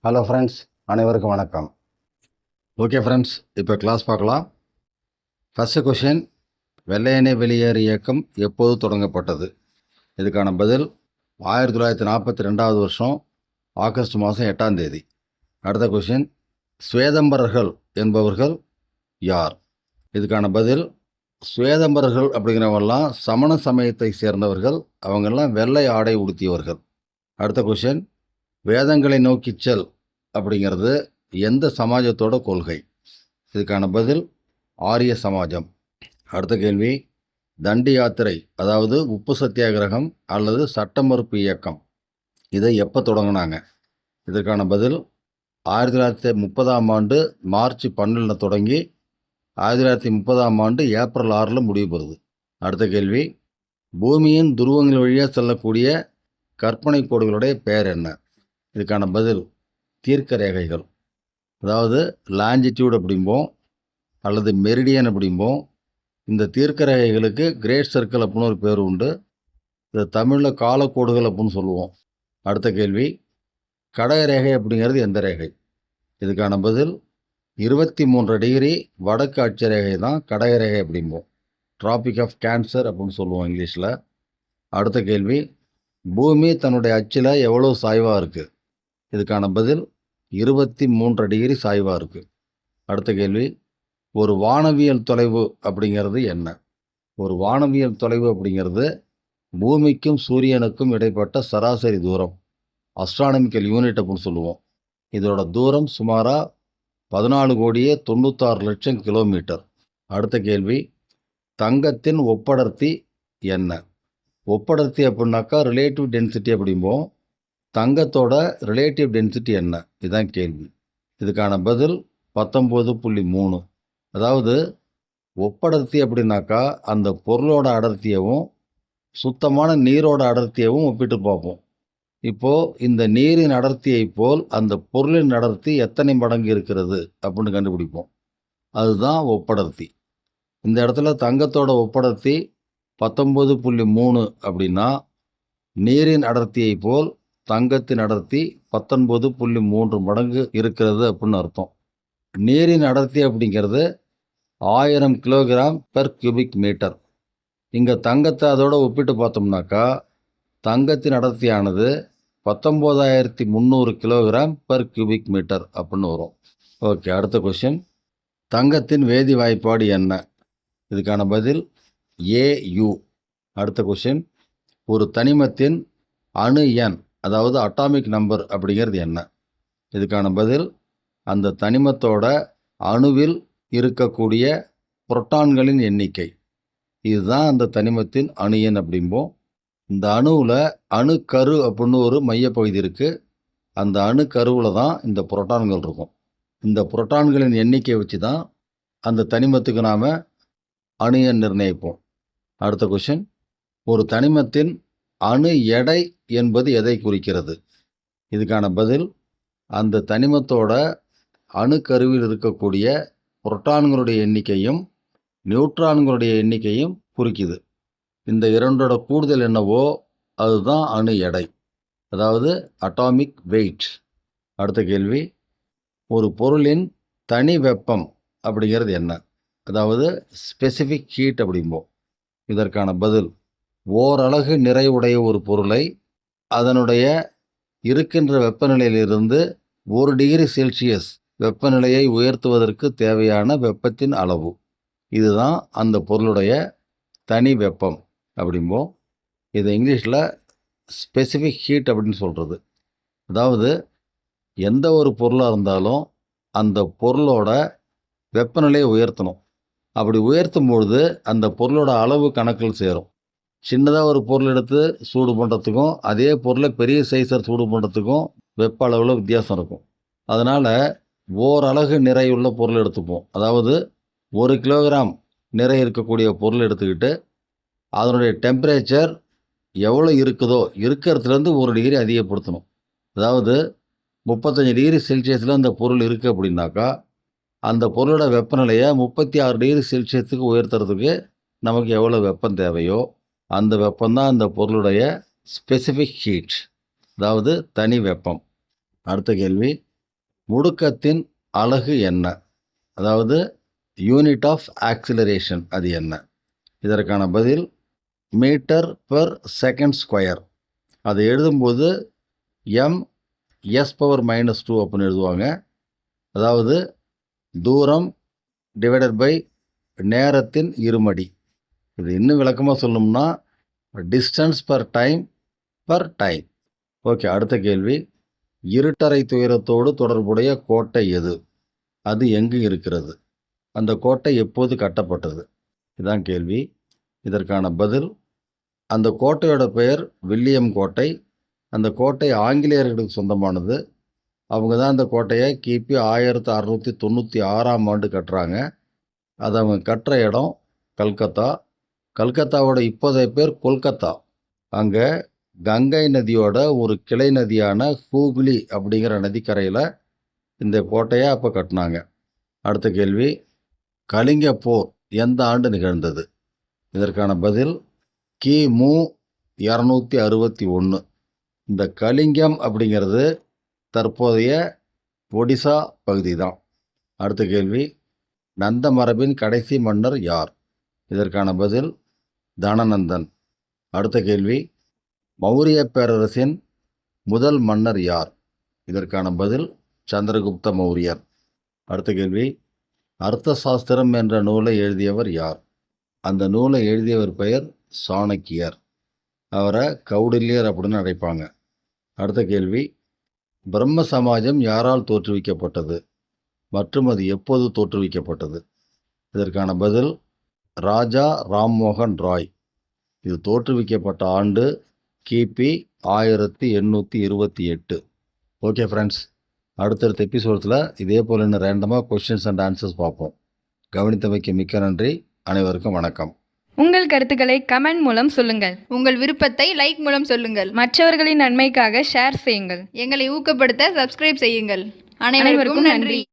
Hello friends, அனைவருக்கும் வணக்கம். Okay friends, இப்போ கிளாஸ் பார்க்கலாம். ஃபஸ்ட்டு கொஷின், வெள்ளையனே வெளியேறு இயக்கம் எப்போது தொடங்கப்பட்டது? இதுக்கான பதில் 1942 வருஷம் ஆகஸ்ட் மாதம் 8ஆம் தேதி. அடுத்த கொஷின், ஸ்வேதம்பரர்கள் என்பவர்கள் யார்? இதுக்கான பதில், ஸ்வேதம்பரர்கள் அப்படிங்கிறவங்கெல்லாம் சமண சமயத்தை சேர்ந்தவர்கள். அவங்கெல்லாம் வெள்ளை ஆடை உடுத்தியவர்கள். அடுத்த கொஷின், வேதங்களை நோக்கி செல் அப்படிங்கிறது எந்த சமாஜத்தோட கொள்கை? இதுக்கான பதில் ஆரிய சமாஜம். அடுத்த கேள்வி, தண்டி யாத்திரை அதாவது உப்பு சத்தியாகிரகம் அல்லது சட்ட மறுப்பு இயக்கம் இதை எப்போ தொடங்கினாங்க? இதற்கான பதில் 1930ஆம் ஆண்டு மார்ச் 12 தொடங்கி 1930ஆம் ஆண்டு ஏப்ரல் 6 முடிவு பெறுது. அடுத்த கேள்வி, பூமியின் துருவங்கள் வழியாக செல்லக்கூடிய கற்பனை கோடுகளுடைய பெயர் என்ன? இதுக்கான பதில் தீர்க்க ரேகைகள். அதாவது லாஞ்சிடியூட் அப்படிம்போம் அல்லது மெரிடியன் அப்படிம்போம். இந்த தீர்க்க ரேகைகளுக்கு கிரேட் சர்க்கிள் அப்படின்னு ஒரு பேர் உண்டு. இது தமிழில் காலக்கோடுகள் அப்படின்னு சொல்லுவோம். அடுத்த கேள்வி, கடக ரேகை அப்படிங்கிறது எந்த ரேகை? இதுக்கான பதில் 23 டிகிரி வடக்கு அட்சரேகை தான் கடக ரேகை அப்படிம்போம். டிராபிக் ஆஃப் கேன்சர் அப்படின்னு சொல்லுவோம் இங்கிலீஷில். அடுத்த கேள்வி, பூமி தன்னுடைய அச்சில் எவ்வளோ சாய்வாக இருக்குது? இதுக்கான பதில் 23 டிகிரி சாய்வாக இருக்குது. அடுத்த கேள்வி, ஒரு வானவியல் தொலைவு அப்படிங்கிறது என்ன? ஒரு வானவியல் தொலைவு அப்படிங்கிறது பூமிக்கும் சூரியனுக்கும் இடைப்பட்ட சராசரி தூரம், அஸ்ட்ரானமிக்கல் யூனிட் அப்படின்னு சொல்லுவோம். இதோட தூரம் சுமாராக 14,96,00,000 கிலோமீட்டர். அடுத்த கேள்வி, தங்கத்தின் ஒப்படர்த்தி என்ன? ஒப்படர்த்தி அப்படின்னாக்கா ரிலேட்டிவ் டென்சிட்டி அப்படிம்போம். தங்கத்தோட ரிலேட்டிவ் டென்சிட்டி என்ன? இதுதான் கேள்வி. இதுக்கான பதில் 19.3. அதாவது ஒப்படர்த்தி அப்படின்னாக்கா அந்த பொருளோட அடர்த்தியவும் சுத்தமான நீரோட அடர்த்தியவும் ஒப்பிட்டு பார்ப்போம். இப்போது இந்த நீரின் அடர்த்தியை போல் அந்த பொருளின் அடர்த்தி எத்தனை மடங்கு இருக்கிறது அப்படின்னு கண்டுபிடிப்போம். அதுதான் ஒப்படர்த்தி. இந்த இடத்துல தங்கத்தோட ஒப்படர்த்தி 19.3 அப்படின்னா நீரின் அடர்த்தியை போல் தங்கத்தின் அடர்த்தி 19.3 மடங்கு இருக்கிறது அப்படின்னு அர்த்தம். நீரின் அடர்த்தி அப்படிங்கிறது 1000 கிலோகிராம் பெர் கியூபிக் மீட்டர். இங்கே தங்கத்தை அதோட ஒப்பிட்டு பார்த்தோம்னாக்கா தங்கத்தின் அடர்த்தியானது 19,300 கிலோகிராம் பெர் கியூபிக் மீட்டர் அப்படின்னு வரும். ஓகே, அடுத்த கொஷின், தங்கத்தின் வேதி வாய்ப்பாடு என்ன? இதுக்கான பதில் AU. அடுத்த கொஷின், ஒரு தனிமத்தின் அணு எண் அதாவது அட்டாமிக் நம்பர் அப்படிங்கிறது என்ன? இதுக்கான பதில் அந்த தனிமத்தோட அணுவில் இருக்கக்கூடிய புரோட்டான்களின் எண்ணிக்கை. இதுதான் அந்த தனிமத்தின் அணு எண் அப்படிம்போம். இந்த அணுவில் அணுக்கரு அப்படின்னு ஒரு மையப்பகுதி இருக்குது. அந்த அணுக்கருவில் தான் இந்த புரோட்டான்கள் இருக்கும். இந்த புரோட்டான்களின் எண்ணிக்கை வச்சு தான் அந்த தனிமத்துக்கு நாம் அணு எண் நிர்ணயிப்போம். அடுத்த கொஷின், ஒரு தனிமத்தின் அணு எடை என்பது எதை குறிக்கிறது? இதுக்கான பதில் அந்த தனிமத்தோட அணுக்கருவில் இருக்கக்கூடிய புரோட்டான்களுடைய எண்ணிக்கையும் நியூட்ரான்களுடைய எண்ணிக்கையும் குறிக்குது. இந்த இரண்டோட கூடுதல் என்னவோ அதுதான் அணு எடை, அதாவது அட்டாமிக் வெயிட். அடுத்த கேள்வி, ஒரு பொருளின் தனி வெப்பம் அப்படிங்கிறது என்ன? அதாவது ஸ்பெசிஃபிக் ஹீட் அப்படிம்போம். இதற்கான பதில், ஓரலகு நிறைவுடைய ஒரு பொருளை அதனுடைய இருக்கின்ற வெப்பநிலையிலிருந்து 1 டிகிரி செல்சியஸ் வெப்பநிலையை உயர்த்துவதற்கு தேவையான வெப்பத்தின் அளவு. இதுதான் அந்த பொருளுடைய தனி வெப்பம் அப்படிம்போம். இது இங்கிலீஷில் ஸ்பெசிஃபிக் ஹீட் அப்படின்னு சொல்கிறது. அதாவது எந்த ஒரு பொருளாக இருந்தாலும் அந்த பொருளோட வெப்பநிலையை உயர்த்தணும். அப்படி உயர்த்தும் பொழுது அந்த பொருளோட அளவு கணக்கில் சேரும். சின்னதாக ஒரு பொருள் எடுத்து சூடு பண்ணுறதுக்கும் அதே பொருளை பெரிய சைஸர் சூடு பண்ணுறதுக்கும் வெப்ப அளவில் வித்தியாசம் இருக்கும். அதனால் ஓரலகு நிறையுள்ள பொருள் எடுத்துப்போம். அதாவது 1 கிலோகிராம் நிறை இருக்கக்கூடிய பொருள் எடுத்துக்கிட்டு அதனுடைய டெம்பரேச்சர் எவ்வளோ இருக்குதோ இருக்கிறதுலேருந்து 1 டிகிரி அதிகப்படுத்தணும். அதாவது 35 டிகிரி செல்சியஸில் அந்த பொருள் இருக்குது அப்படின்னாக்கா அந்த பொருளோட வெப்பநிலையை 36 டிகிரி செல்சியஸுக்கு உயர்த்துறதுக்கு நமக்கு எவ்வளோ வெப்பம் தேவையோ அந்த வெப்பம்தான் அந்த பொருளுடைய ஸ்பெசிஃபிக் ஹீட், அதாவது தனி வெப்பம். அடுத்த கேள்வி, முடுக்கத்தின் அலகு என்ன? அதாவது யூனிட் ஆஃப் ஆக்சிலரேஷன் அது என்ன? இதற்கான பதில் மீட்டர் பெர் செகண்ட் ஸ்கொயர். அதை எழுதும்போது m(s⁻²) அப்படின்னு எழுதுவாங்க. அதாவது தூரம் டிவைடட் பை நேரத்தின் இருமடி. இது இன்னும் விளக்கமாக சொல்லணும்னா டிஸ்டன்ஸ் பர் டைம். ஓகே, அடுத்த கேள்வி. இருட்டறை துயரத்தோடு தொடர்புடைய கோட்டை எது? அது எங்கு இருக்கிறது? அந்த கோட்டை எப்போது கட்டப்பட்டது? இதுதான் கேள்வி. இதற்கான பதில் அந்த கோட்டையோட பெயர் வில்லியம் கோட்டை. அந்த கோட்டை ஆங்கிலேயர்களுக்கு சொந்தமானது. அவங்க தான் அந்த கோட்டையை கிபி 1696 கட்டுறாங்க. அதை அவங்க கட்டுற இடம் கல்கத்தா. கல்கத்தாவோட இப்போதைய பேர் கொல்கத்தா. அங்கே கங்கை நதியோட ஒரு கிளை நதியான ஹூக்ளி அப்படிங்கிற நதிக்கரையில் இந்த கோட்டையை அப்போ கட்டினாங்க. அடுத்த கேள்வி. கலிங்க போர் எந்த ஆண்டு நிகழ்ந்தது? இதற்கான பதில் கிமு 261. இந்த கலிங்கம் அப்படிங்கிறது தற்போதைய ஒடிசா பகுதி தான். அடுத்த கேள்வி. நந்த மரபின் கடைசி மன்னர் யார்? இதற்கான பதில் தனநந்தன். அடுத்த கேள்வி. மௌரிய பேரரசின் முதல் மன்னர் யார்? இதற்கான பதில் சந்திரகுப்த மௌரியர். அடுத்த கேள்வி. அர்த்த சாஸ்திரம் என்ற நூலை எழுதியவர் யார்? அந்த நூலை எழுதியவர் பெயர் சாணக்கியர். அவரை கௌடில்யர் அப்படின்னு அழைப்பாங்க. அடுத்த கேள்வி. பிரம்ம சமாஜம் யாரால் தோற்றுவிக்கப்பட்டது மற்றும் அது எப்போது தோற்றுவிக்கப்பட்டது? இதற்கான பதில் ராஜா ராம்மோகன் ராய். இது தோற்றுவிக்கப்பட்ட ஆண்டு கிபி 1828. ஓகே ஃப்ரெண்ட்ஸ், அடுத்தடுத்த எபிசோட்ஸில் இதே போல் இன்னும் ரேண்டமாக கொஸ்டின்ஸ் அண்ட் ஆன்சர்ஸ் பார்ப்போம். கவனித்தமைக்கு மிக்க நன்றி. அனைவருக்கும் வணக்கம். உங்கள் கருத்துக்களை கமெண்ட் மூலம் சொல்லுங்கள். உங்கள் விருப்பத்தை லைக் மூலம் சொல்லுங்கள். மற்றவர்களின் நன்மைக்காக ஷேர் செய்யுங்கள். எங்களை ஊக்கப்படுத்த சப்ஸ்கிரைப் செய்யுங்கள். அனைவருக்கும் நன்றி.